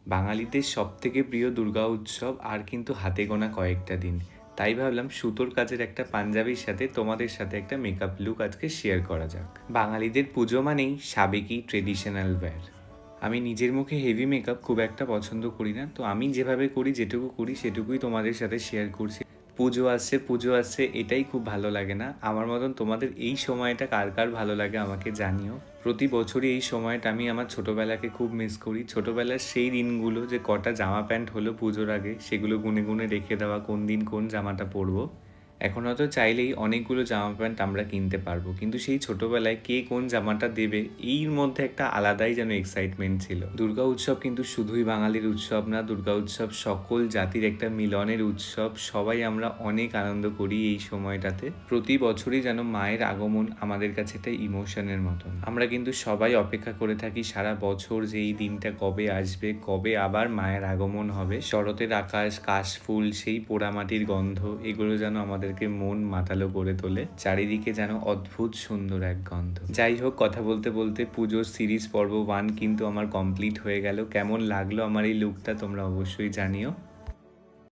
বাঙালিদের সবথেকে প্রিয় দুর্গা উৎসব আর কিন্তু হাতে গোনা কয়েকটা দিন। তাই ভাবলাম সুতোর কাজের একটা পাঞ্জাবির সাথে তোমাদের সাথে একটা মেকআপ লুক আজকে শেয়ার করা যাক। বাঙালিদের পুজো মানেই সাবেকি ট্রেডিশনাল ওয়্যার। আমি নিজের মুখে হেভি মেকআপ খুব একটা পছন্দ করি না, তো আমি যেভাবে করি, যেটুকু করি সেটুকুই তোমাদের সাথে শেয়ার করছি। পুজো আসছে এটাই খুব ভালো লাগে না? আমার মতন তোমাদের এই সময়টা কার কার ভালো লাগে আমাকে জানিও। প্রতি বছরই এই সময়টা আমি আমার ছোটোবেলাকে খুব মিস করি। ছোটোবেলার সেই দিনগুলো, যে কটা জামা প্যান্ট হলো পুজোর আগে, সেগুলো গুনে গুনে রেখে দেওয়া, কোন দিন কোন জামাটা পরবো। এখন হয়তো চাইলেই অনেকগুলো জামা প্যান্ট আমরা কিনতে পারবো, কিন্তু সেই ছোটোবেলায় কে কোন জামাটা দেবে এর মধ্যে একটা আলাদাই যেন এক্সাইটমেন্ট ছিল। দুর্গা উৎসব কিন্তু শুধুই বাঙালির উৎসব না, দুর্গা উৎসব সকল জাতির একটা মিলনের উৎসব। সবাই আমরা অনেক আনন্দ করি এই সময়টাতে। প্রতি বছরই যেন মায়ের আগমন আমাদের কাছে একটা ইমোশনের মতন। আমরা কিন্তু সবাই অপেক্ষা করে থাকি সারা বছর যে এই দিনটা কবে আসবে, কবে আবার মায়ের আগমন হবে। শরতের আকাশ, কাশফুল, সেই পোড়ামাটির গন্ধ, এগুলো যেন আমাদেরকে মন মাতালো করে তোলে। চারিদিকে যেন অদ্ভুত সুন্দর এক গন্ধ। যাই হোক, কথা বলতে বলতে পুজোর সিরিজ পর্ব 1 কিন্তু আমার কমপ্লিট হয়ে গেল। কেমন লাগলো আমার এই লুকটা তোমরা অবশ্যই জানিও।